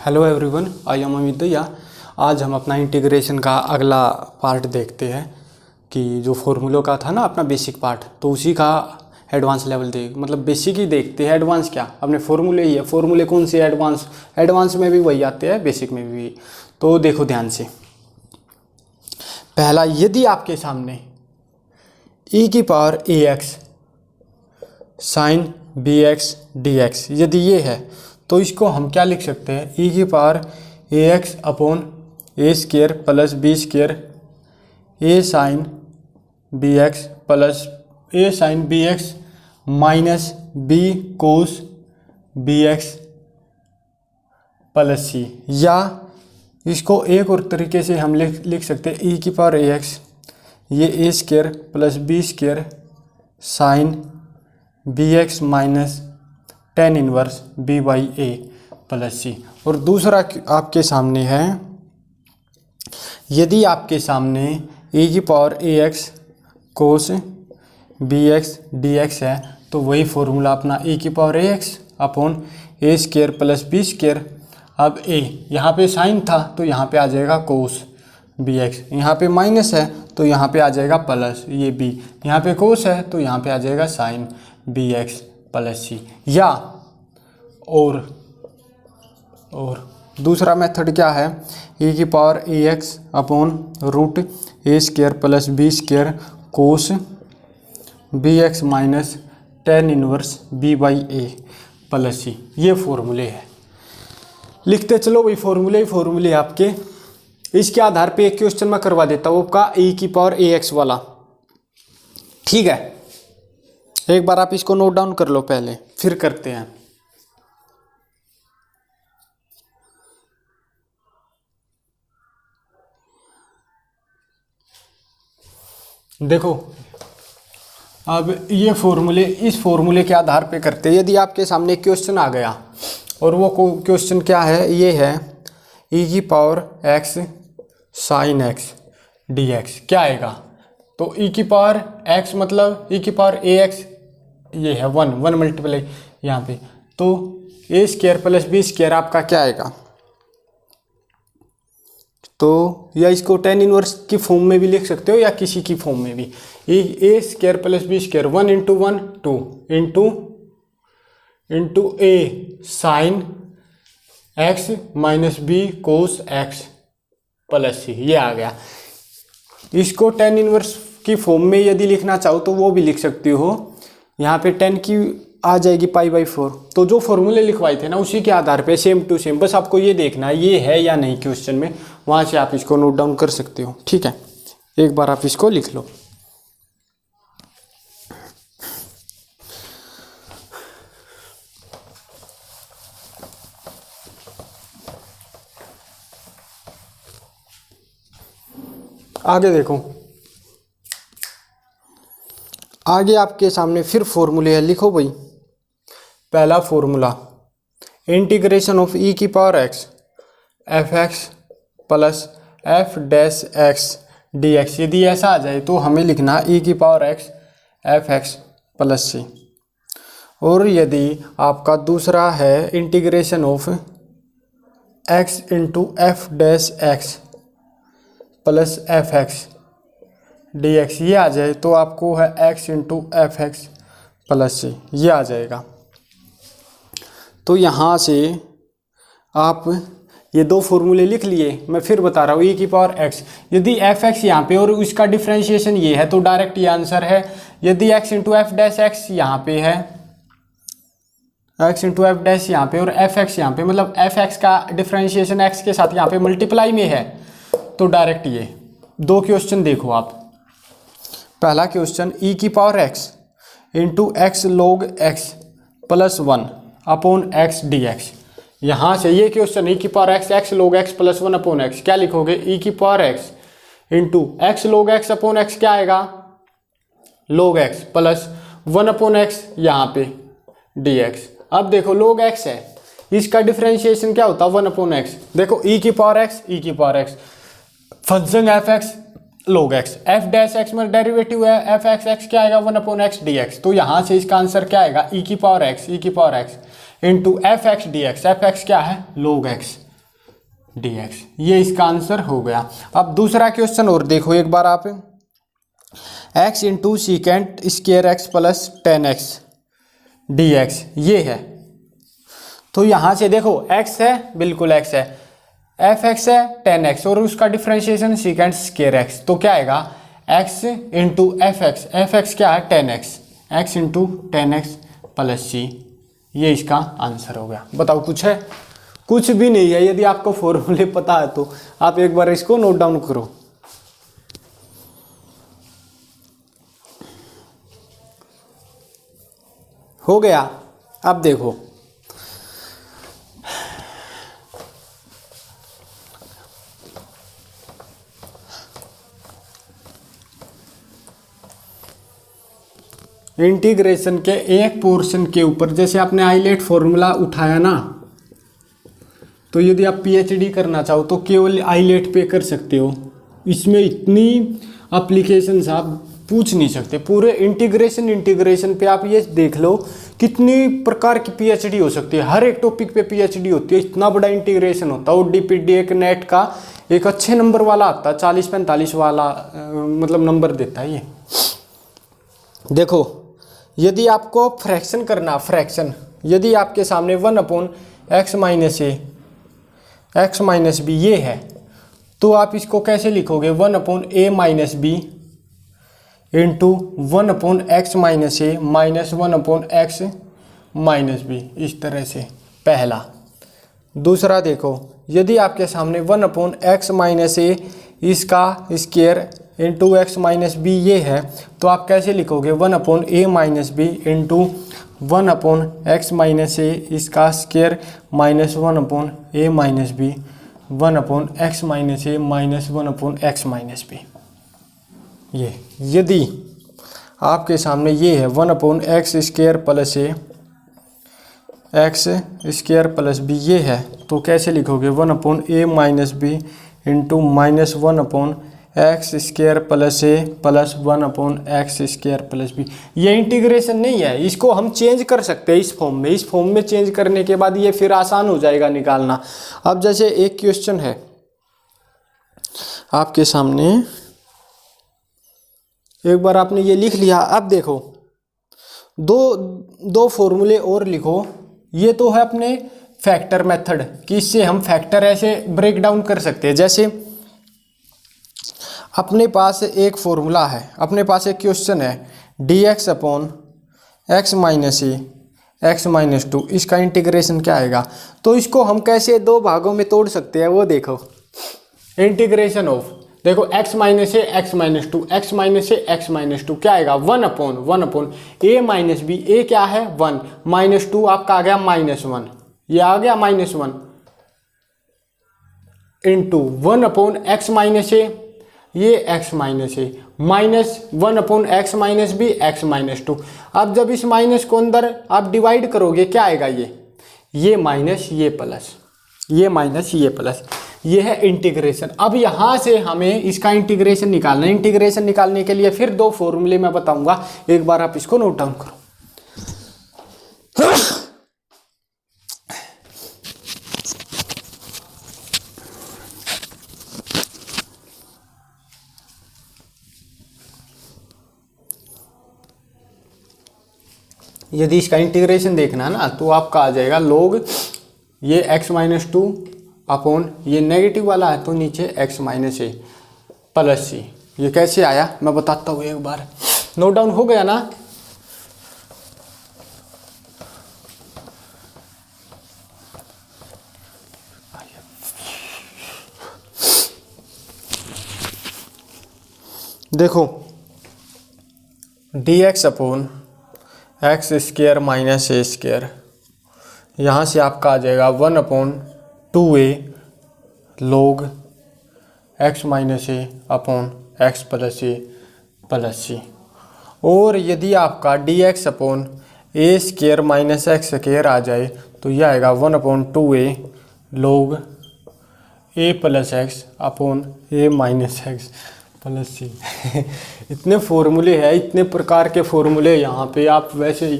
Hello everyone, I am Amit दैया। आज हम अपना इंटीग्रेशन का अगला पार्ट देखते हैं कि जो फॉर्मूलों का था ना अपना बेसिक पार्ट, तो उसी का एडवांस लेवल मतलब बेसिक ही देखते हैं। एडवांस क्या, अपने फॉर्मूले ही है। फॉर्मूले कौन से एडवांस में भी वही आते हैं, बेसिक में भी। तो देखो ध्यान से, पहला, यदि आपके सामने e की power ax sine bx dx यदि ये है तो इसको हम क्या लिख सकते हैं, e की power ax upon a square plus b square a sine bx plus a sine bx minus b cos bx plus c। या इसको एक और तरीके से हम लिख सकते हैं e की पावर ax, ये a square plus b square sine bx minus tan inverse b by a plus c. और दूसरा आपके सामने है, यदि आपके सामने e की पावर ax कोस bx dx है तो वही फॉर्मूला अपना e की power ax upon a square plus b square. अब a यहाँ पे साइन था तो यहाँ पे आ जाएगा कोस bx, यहाँ पे माइनस है तो यहाँ पे आ जाएगा प्लस, ये b यहाँ पे कोस है तो यहाँ पे आ जाएगा साइन bx प्लस सी। या और दूसरा मेथड क्या है, e की power ax upon root a square plus b square cos bx minus tan inverse b by a plus c. ये फॉर्मूले है, लिखते चलो भाई। फॉर्मूले आपके। इसके आधार पे एक क्वेश्चन मैं करवा देता हूँ आपका e की पावर ax वाला, ठीक है। एक बार आप इसको नोट डाउन कर लो पहले, फिर करते हैं। देखो अब ये इस फॉर्मूले के आधार पे करते हैं। यदि आपके सामने क्वेश्चन आ गया और वो क्वेश्चन क्या है, ये है e की power x sine x dx, क्या आएगा। तो e की पावर x मतलब e की पावर ax, ये है 1 मल्टीप्लाई यहाँ पे, तो a square plus b square आपका क्या आएगा। तो या इसको tan इनवर्स की फॉर्म में भी लिख सकते हो या किसी की फॉर्म में भी, a square plus b square 1 into 1 2 into a sine x minus b cos x plus c, ये आ गया। इसको tan इनवर्स की फॉर्म में यदि लिखना चाहो तो वो भी लिख सकते हो। यहाँ पे 10 की आ जाएगी पाई बाई 4। तो जो फॉर्मूले लिखवाए थे ना उसी के आधार पे सेम टू सेम, बस आपको ये देखना है ये है या नहीं क्वेश्चन में, वहाँ से आप इसको नोट डाउन कर सकते हो, ठीक है। एक बार आप इसको लिख लो। आगे देखो, आगे आपके सामने फिर फॉर्मूले है, लिखो भाई। पहला फॉर्मूला, इंटीग्रेशन ऑफ e की power x f x plus f dash x d x. यदि ऐसा आ जाए तो हमें लिखना e की power x f x plus c. और यदि आपका दूसरा है integration of x into f dash x plus f x d x, ये आ जाए तो आपको है x into f x plus c, ये आ जाएगा। तो यहाँ से आप ये दो फॉर्मूले लिख लिए। मैं फिर बता रहा हूँ, e की पावर x, यदि एफ एक्स यहाँ पे और इसका डिफ्रेंशिएशन ये है तो डायरेक्ट ये आंसर है। यदि x into f dash x यहाँ पे है, x इंटू एफ डैश यहाँ पे और एफ एक्स यहाँ पे, मतलब एफ एक्स का डिफ्रेंशिएशन x के साथ यहाँ पे मल्टीप्लाई में है, तो डायरेक्ट ये दो क्वेश्चन देखो आप। पहला क्वेश्चन, e की power x into x log x plus 1 upon x dx। यहाँ से ये क्वेश्चन e की power x log x plus 1 upon x, क्या लिखोगे, e की power x into x log x upon x, क्या आएगा, log x plus 1 upon x यहाँ पे dx। अब देखो log x है, इसका डिफ्रेंशिएशन क्या होता है, 1 अपॉन x। देखो e की power x function F x log x, F dash x में डेरिवेटिव है एफ एक्स एक्स, क्या आएगा 1 अपॉन x dx। तो यहाँ से इसका आंसर क्या आएगा, e की power x into f x d x. F x क्या है, log x dx। ये इसका आंसर हो गया। अब दूसरा क्वेश्चन और देखो एक बार आप, x into secant square x plus 10x dx ये है। तो यहाँ से देखो x है, बिल्कुल x है, fx है 10x और उसका डिफ्रेंशिएशन सीकेंट स्केयर x, तो क्या आएगा x इंटू fx, fx क्या है 10x, x into 10x plus c, ये इसका आंसर हो गया। बताओ कुछ है? कुछ भी नहीं है। यदि आपको फॉर्मूले पता है तो आप एक बार इसको नोट डाउन करो। हो गया। अब देखो इंटीग्रेशन के एक पोर्शन के ऊपर, जैसे आपने आइलेट फॉर्मूला उठाया ना, तो यदि आप पीएचडी करना चाहो तो केवल आइलेट पे कर सकते हो। इसमें इतनी एप्लीकेशंस आप पूछ नहीं सकते। पूरे इंटीग्रेशन पे आप ये देख लो कितनी प्रकार की पीएचडी हो सकती है। हर एक टॉपिक पे पीएचडी होती है। इतना बड़ा इंटीग्रेशन होता है। ओडीपीडी एक नेट का एक अच्छे नंबर वाला आता है, 40-45 वाला मतलब नंबर देता है ये। देखो यदि आपको फ्रैक्शन करना, फ्रैक्शन यदि आपके सामने 1/x minus a x minus b ये है, तो आप इसको कैसे लिखोगे 1/a minus b into 1/x minus a minus 1/x minus b, इस तरह से पहला। दूसरा देखो यदि आपके सामने 1/x माइनस ए इसका square into x minus b ये है, तो आप कैसे लिखोगे 1/a minus b into 1/x minus a इसका square minus 1/a minus b 1/x minus a minus 1/x minus b. ये यदि आपके सामने ये है 1/x square plus a x square plus b ये है, तो कैसे लिखोगे 1/a minus b into minus 1/x square plus a plus 1/x square plus b. ये इंटीग्रेशन नहीं है, इसको हम चेंज कर सकते हैं इस फॉर्म में। इस फॉर्म में चेंज करने के बाद ये फिर आसान हो जाएगा निकालना। अब जैसे एक क्वेश्चन है आपके सामने, एक बार आपने ये लिख लिया। अब देखो दो फॉर्मूले और लिखो। ये तो है अपने फैक्टर मेथड कि इससे हम फैक्टर ऐसे ब्रेक डाउन कर सकते हैं। जैसे अपने पास एक फॉर्मूला है, अपने पास एक क्वेश्चन है dx upon x minus a x minus 2, इसका इंटीग्रेशन क्या आएगा। तो इसको हम कैसे दो भागों में तोड़ सकते हैं वो देखो। इंटीग्रेशन ऑफ देखो x minus a x minus 2, x minus a x minus 2 क्या आएगा 1/1 a माइनस बी, ए क्या है 1 माइनस 2 आपका आ गया -1, ये आ गया -1 इंटू 1/x माइनस ए ये x minus a minus 1/x minus b x minus 2। अब जब इस माइनस को अंदर आप डिवाइड करोगे क्या आएगा, ये माइनस ये प्लस, ये माइनस ये प्लस, ये है इंटीग्रेशन। अब यहाँ से हमें इसका इंटीग्रेशन निकालना है। इंटीग्रेशन निकालने के लिए फिर दो फॉर्मूले मैं बताऊंगा, एक बार आप इसको नोट डाउन करो। यदि इसका इंटीग्रेशन देखना ना तो आपका आ जाएगा log ये x माइनस 2 अपॉन ये नेगेटिव वाला है तो नीचे x माइनस ए प्लस सी। ये कैसे आया मैं बताता हूँ एक बार। नोट डाउन हो गया ना। देखो dx upon x square minus a square, यहाँ से आपका आ जाएगा 1/2a log x minus a upon x plus a plus c. और यदि आपका dx upon a square minus x square आ जाए तो यह आएगा 1/2a log a plus x upon a minus x plus c. इतने फॉर्मूले हैं, इतने प्रकार के फॉर्मूले यहाँ पे। आप वैसे ही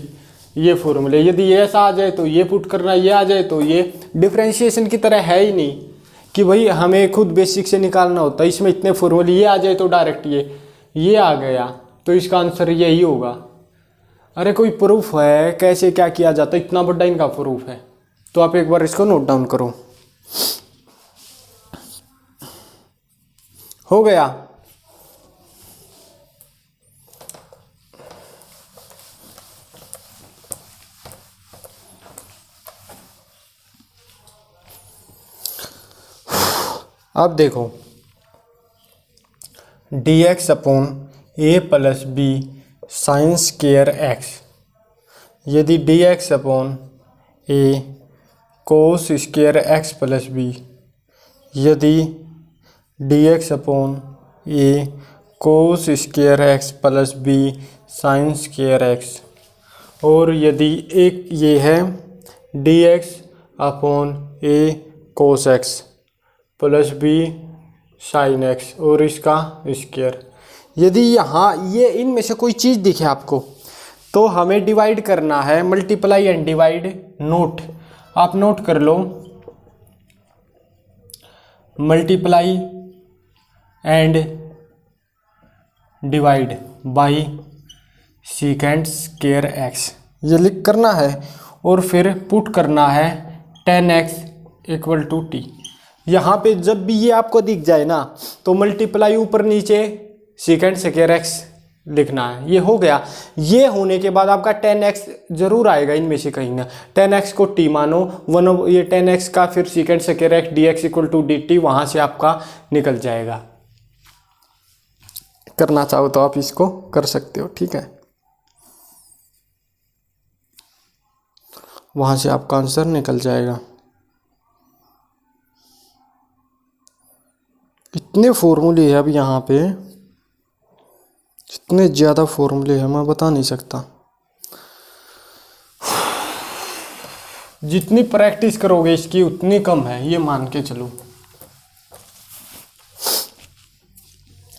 ये फॉर्मूले यदि ये ऐसा आ जाए तो ये पुट करना, ये आ जाए तो ये डिफरेंशिएशन की तरह है ही नहीं। कि भाई हमें खुद बेसिक से निकालना होता है, इसमें इतने फॉर्मूले, ये आ जाए तो डायरेक्ट ये आ गया तो इसका आंसर यही होगा। अरे कोई प्रूफ है कैसे क्या किया जाता है, इतना बड़ा इनका प्रूफ है। तो आप एक बार इसको नोट डाउन करो। हो गया। अब देखो dx upon a plus b sine square x, यदि dx upon a cos square x plus b, यदि dx upon a cos square x plus b sine square x, और यदि एक ये है dx upon a cos x plus b sine x और इसका square. यदि यहाँ ये इनमें से कोई चीज़ दिखे आपको तो हमें डिवाइड करना है, मल्टीप्लाई एंड डिवाइड नोट, आप नोट कर लो, multiply and divide by secant square x, ये लिख करना है और फिर पुट करना है 10x इक्वल टू टी। यहाँ पे जब भी ये आपको दिख जाए ना तो मल्टीप्लाई ऊपर नीचे सीकेंड स्क्वायर एक्स लिखना है। ये हो गया। ये होने के बाद आपका 10x जरूर आएगा इनमें से कहीं ना, 10x को t मानो, ये 10x का फिर secant square x dx equal to dt वहाँ से आपका निकल जाएगा। करना चाहो तो आप इसको कर सकते हो, ठीक है, वहाँ से आपका आंसर निकल जाएगा। इतने फॉर्मूले हैं अब यहाँ पे, इतने ज़्यादा फॉर्मूले हैं मैं बता नहीं सकता। जितनी प्रैक्टिस करोगे इसकी उतनी कम है, ये मान के चलो।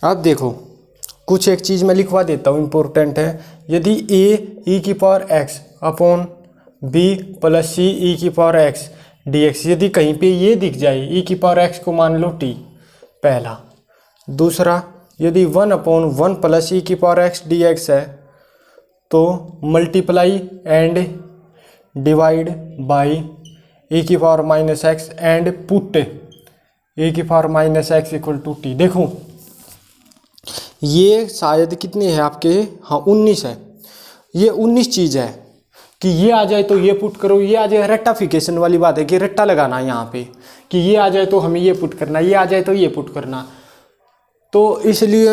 अब देखो कुछ एक चीज़ मैं लिखवा देता हूँ, इम्पोर्टेंट है। यदि a e की power x upon b plus c e की पावर x dx, यदि कहीं पे ये दिख जाए e की पावर x को मान लो t, पहला। दूसरा, यदि 1 अपॉन 1 प्लस ई की पावर एक्स डी एक्स है तो multiply and divide by e की power minus x and put e की power minus x equal to t. देखो ये शायद कितने हैं आपके, हाँ 19 है। ये 19 चीज़ है कि ये आ जाए तो ये पुट करो, ये आ जाए, रेक्टाफिकेशन वाली बात है कि रट्टा लगाना है यहाँ पे, कि ये आ जाए तो हमें ये पुट करना, ये आ जाए तो ये पुट करना। तो इसलिए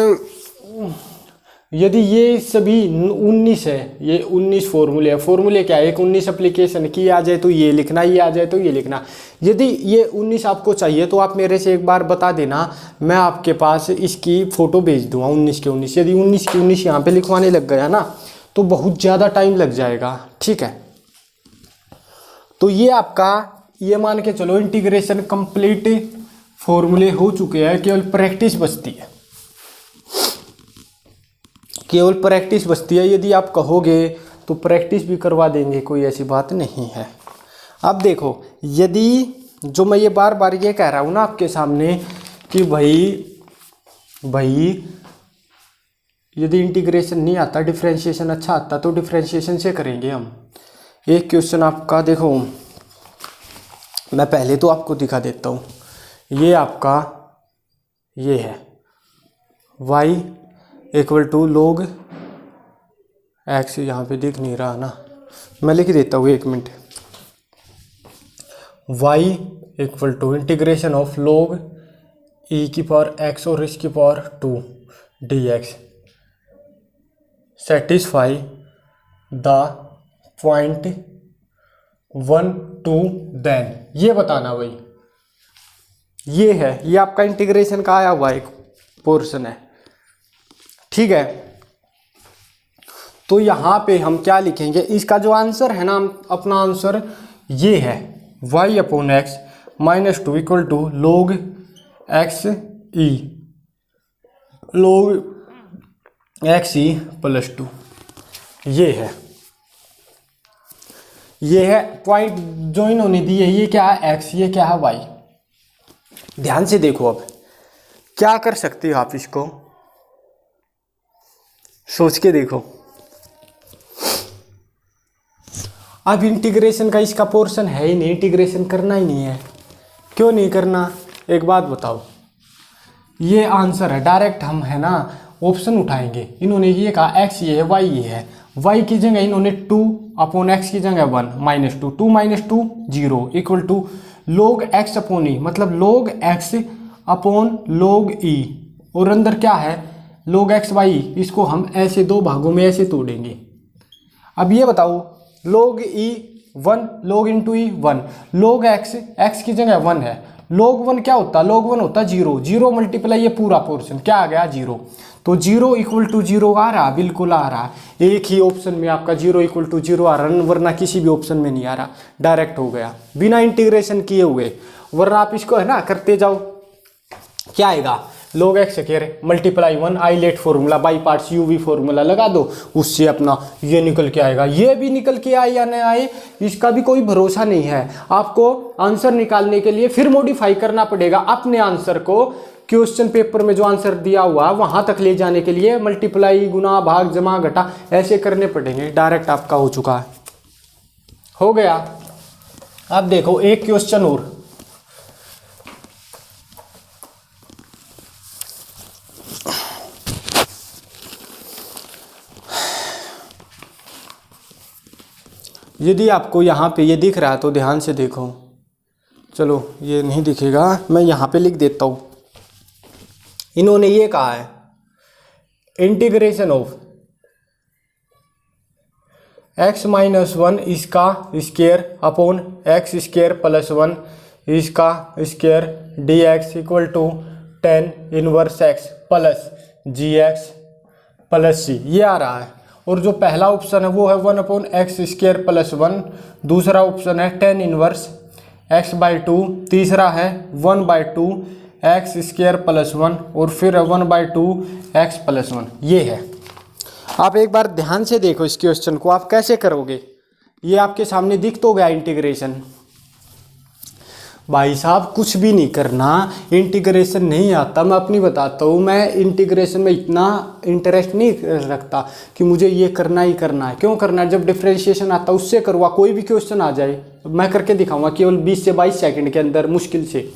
यदि ये सभी 19 है, ये 19 फॉर्मूले है। फॉर्मूले क्या है, एक 19 एप्लीकेशन की, आ जाए तो ये लिखना, ये आ जाए तो ये लिखना। यदि ये 19 आपको चाहिए तो आप मेरे से एक बार बता देना, मैं आपके पास इसकी फ़ोटो भेज दूँगा 19 के 19। यदि 19 के 19 यहाँ पे लिखवाने लग गया ना तो बहुत ज़्यादा टाइम लग जाएगा, ठीक है। तो ये आपका, ये मान के चलो इंटीग्रेशन कंप्लीट, फॉर्मूले हो चुके हैं, केवल प्रैक्टिस बचती है, केवल प्रैक्टिस बचती है। यदि आप कहोगे तो प्रैक्टिस भी करवा देंगे, कोई ऐसी बात नहीं है। अब देखो, यदि जो मैं ये बार बार ये कह रहा हूँ ना आपके सामने कि भाई यदि इंटीग्रेशन नहीं आता, डिफरेंशिएशन अच्छा आता तो डिफरेंशिएशन से करेंगे हम। एक क्वेश्चन आपका देखो, मैं पहले तो आपको दिखा देता हूँ। ये आपका ये है y equal to log x, यहाँ पे दिख नहीं रहा ना, मैं लिख देता हूँ, 1 मिनट। y इक्वल टू इंटीग्रेशन ऑफ log e की पावर x और इसकी पावर 2 dx satisfy the point 1 2 then, ये बताना भाई। ये है, ये आपका इंटीग्रेशन का आया हुआ एक पोर्शन है, ठीक है। तो यहाँ पे हम क्या लिखेंगे, इसका जो आंसर है ना, अपना आंसर ये है y upon x minus 2 equal to log x e, log x e plus 2। ये है पॉइंट जो इन्होंने दिए, ये क्या है x, ये क्या है y। ध्यान से देखो, अब क्या कर सकते हो आप, इसको सोच के देखो। अब इंटीग्रेशन का इसका पोर्शन है ही नहीं, इंटीग्रेशन करना ही नहीं है। क्यों नहीं करना, एक बात बताओ। ये आंसर है, डायरेक्ट हम है ना ऑप्शन उठाएंगे। इन्होंने ये कहा x ये है, y ये है, y की जगह इन्होंने 2/x की जगह 1 -2, 2 - 2 0 equal to log x upon e, मतलब log x upon log e, और अंदर क्या है log x बाई ई। इसको हम ऐसे दो भागों में ऐसे तोड़ेंगे। अब ये बताओ log e 1, log इंटू ई 1, log x की जगह 1 है, log 1 क्या होता है, log 1 होता है 0, 0 मल्टीप्लाई ये पूरा पोर्शन क्या आ गया 0, तो 0 इक्वल टू 0 आ रहा, बिल्कुल आ रहा। एक ही ऑप्शन में आपका 0 इक्वल टू 0 आ रहा, वरना किसी भी ऑप्शन में नहीं आ रहा, डायरेक्ट हो गया बिना इंटीग्रेशन किए हुए। वरना आप इसको है ना करते जाओ, क्या आएगा log x square multiply 1 ILATE formula by parts UV formula लगा दो, उससे अपना ये निकल के आएगा। ये भी निकल के आए या नहीं आए इसका भी कोई भरोसा नहीं है। आपको आंसर निकालने के लिए फिर मॉडिफाई करना पड़ेगा अपने आंसर को। क्वेश्चन पेपर में जो आंसर दिया हुआ वहां तक ले जाने के लिए मल्टीप्लाई, गुना, भाग, जमा, घटा ऐसे करने पड़ेंगे। डायरेक्ट आपका हो चुका है, हो गया। अब देखो एक क्वेश्चन और, यदि आपको यहाँ पे ये दिख रहा है तो ध्यान से देखो। चलो ये नहीं दिखेगा, मैं यहाँ पे लिख देता हूँ। इन्होंने ये कहा है इंटीग्रेशन ऑफ x - 1 इसका square upon x square plus 1 इसका square dx equal to tan inverse x plus gx plus c, ये आ रहा है। और जो पहला ऑप्शन है वो है 1/x स्क्वायर प्लस 1, दूसरा ऑप्शन है tan इनवर्स x/2, तीसरा है 1/2 x स्क्वायर प्लस 1 और फिर 1/2 x प्लस 1, ये है। आप एक बार ध्यान से देखो इस क्वेश्चन को, आप कैसे करोगे। ये आपके सामने दिख तो गया इंटीग्रेशन। भाई साहब कुछ भी नहीं करना, इंटीग्रेशन नहीं आता, मैं अपनी बताता हूँ। मैं इंटीग्रेशन में इतना इंटरेस्ट नहीं रखता कि मुझे ये करना ही करना है। क्यों करना है, जब डिफरेंशिएशन आता है उससे करूँगा। कोई भी क्वेश्चन आ जाए मैं करके दिखाऊंगा केवल 20 से 22 सेकंड के अंदर मुश्किल से।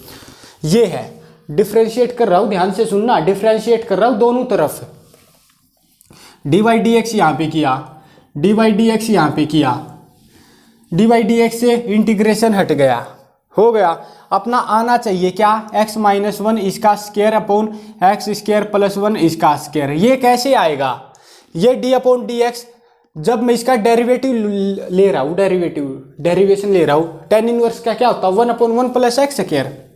ये है डिफरेंशिएट कर रहा हूँ, ध्यान से सुनना, डिफरेंशिएट कर रहा हूँ दोनों तरफ। dy/dx यहाँ पे किया, dy/dx यहाँ पे किया, dy/dx से इंटीग्रेशन हट गया, हो गया। अपना आना चाहिए क्या, x - 1 इसका square upon x square plus 1 इसका स्क्वायर। ये कैसे आएगा, ये d/dx जब मैं इसका डेरिवेटिव ले रहा हूँ, डेरिवेशन ले रहा हूँ, tan इनवर्स का क्या होता है 1/1 plus x square,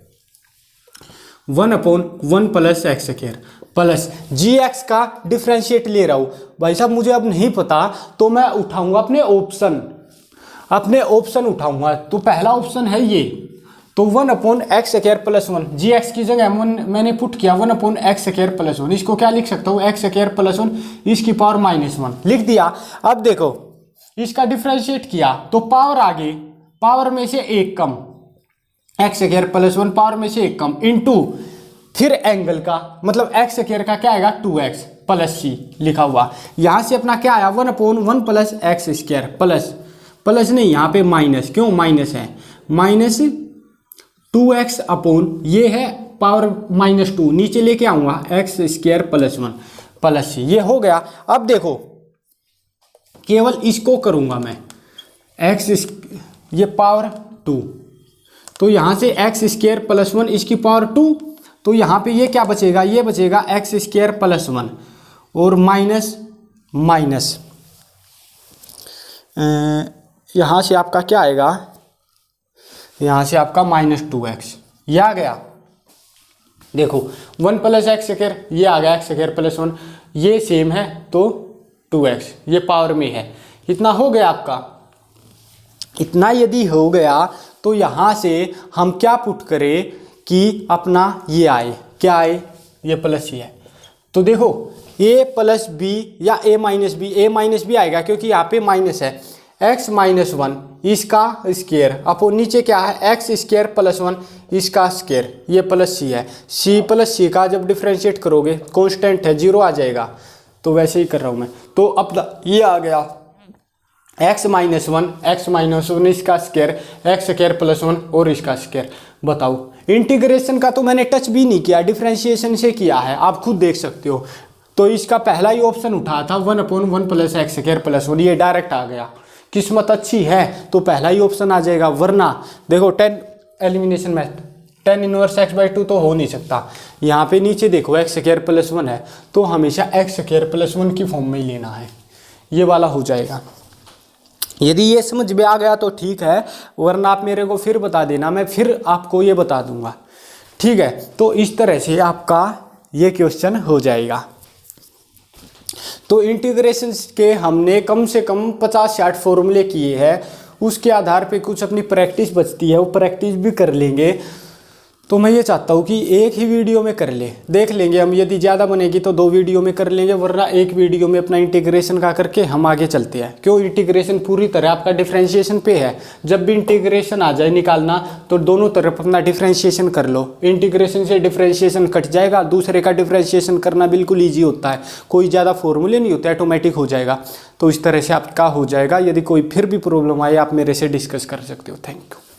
1/1 plus x square plus gx का डिफरेंशिएट ले रहा हूँ। भाई साहब मुझे अब नहीं पता तो मैं उठाऊंगा अपने ऑप्शन उठाऊंगा। तो पहला ऑप्शन है ये, तो 1/x स्क्वायर प्लस 1, gx की जगह मैंने पुट किया 1/x स्क्वायर प्लस 1। इसको क्या लिख सकता हूँ, x स्क्वायर प्लस 1 इसकी पावर -1 लिख दिया। अब देखो इसका डिफरेंशिएट किया तो पावर आ गई, पावर में से एक कम, x स्क्वायर प्लस 1 पावर में से एक कम इंटू फिर एंगल का, मतलब x स्क्वायर का क्या आएगा 2x प्लस c लिखा हुआ। यहाँ से अपना क्या आया 1/1 प्लस x स्क्वायर प्लस नहीं, यहाँ पे माइनस, क्यों माइनस है, -2x अपॉन ये है पावर -2, नीचे लेके आऊंगा x square plus 1 plus c, ये हो गया। अब देखो केवल इसको करूंगा मैं, ये पावर 2, तो यहाँ से x स्क्वायर प्लस 1 इसकी पावर 2, तो यहाँ पे ये क्या बचेगा, ये बचेगा x स्क्वायर प्लस 1 और माइनस यहाँ से आपका क्या आएगा, यहाँ से आपका -2x, ये आ गया। देखो 1 प्लस x स्क्वायर ये आ गया, x स्क्वायर प्लस 1 ये सेम है तो 2x ये पावर में है। इतना हो गया आपका। इतना यदि हो गया तो यहाँ से हम क्या पुट करें कि अपना ये आए, क्या आए, ये प्लस ही है। तो देखो a प्लस बी या a माइनस बी आएगा क्योंकि यहाँ पे माइनस है, एक्स माइनस वन इसका स्केयर अपॉन नीचे क्या है एक्स स्केयर प्लस वन इसका स्केयर, ये प्लस सी है। सी प्लस सी का जब डिफ्रेंशिएट करोगे कांस्टेंट है 0 आ जाएगा, तो वैसे ही कर रहा हूँ मैं। तो अब ये आ गया एक्स माइनस वन इसका square, x square plus one और इसका स्केयर। बताओ इंटीग्रेशन का तो मैंने टच भी नहीं किया, डिफ्रेंशिएशन से किया है, आप खुद देख सकते हो। तो इसका पहला ही ऑप्शन उठा था 1/1 plus x square plus one, ये डायरेक्ट आ गया। किस्मत अच्छी है तो पहला ही ऑप्शन आ जाएगा, वरना देखो 10 एलिमिनेशन मैथ 10 इनवर्स x/2 तो हो नहीं सकता। यहाँ पे नीचे देखो एक्स स्केयर प्लस वन है, तो हमेशा एक्स स्केयर प्लस वन की फॉर्म में ही लेना है, ये वाला हो जाएगा। यदि ये समझ में आ गया तो ठीक है, वरना आप मेरे को फिर बता देना, मैं फिर आपको ये बता दूंगा। ठीक है, तो इस तरह से आपका ये क्वेश्चन हो जाएगा। तो इंटीग्रेशन के हमने कम से कम 50-60 फॉर्मूले किए हैं, उसके आधार पे कुछ अपनी प्रैक्टिस बचती है, वो प्रैक्टिस भी कर लेंगे। तो मैं ये चाहता हूँ कि एक ही वीडियो में कर ले, देख लेंगे हम, यदि ज़्यादा बनेगी तो 2 वीडियो में कर लेंगे, वरना एक वीडियो में अपना इंटीग्रेशन का करके हम आगे चलते हैं। क्यों, इंटीग्रेशन पूरी तरह आपका डिफरेंशिएशन पे है। जब भी इंटीग्रेशन आ जाए निकालना तो दोनों तरफ अपना डिफरेंशिएशन कर लो, इंटीग्रेशन से डिफरेंशिएशन कट जाएगा, दूसरे का डिफरेंशिएशन करना बिल्कुल ईजी होता है, कोई ज़्यादा फॉर्मूले नहीं होते, ऑटोमेटिक हो जाएगा। तो इस तरह से आपका हो जाएगा। यदि कोई फिर भी प्रॉब्लम आए आप मेरे से डिस्कस कर सकते हो। Thank you.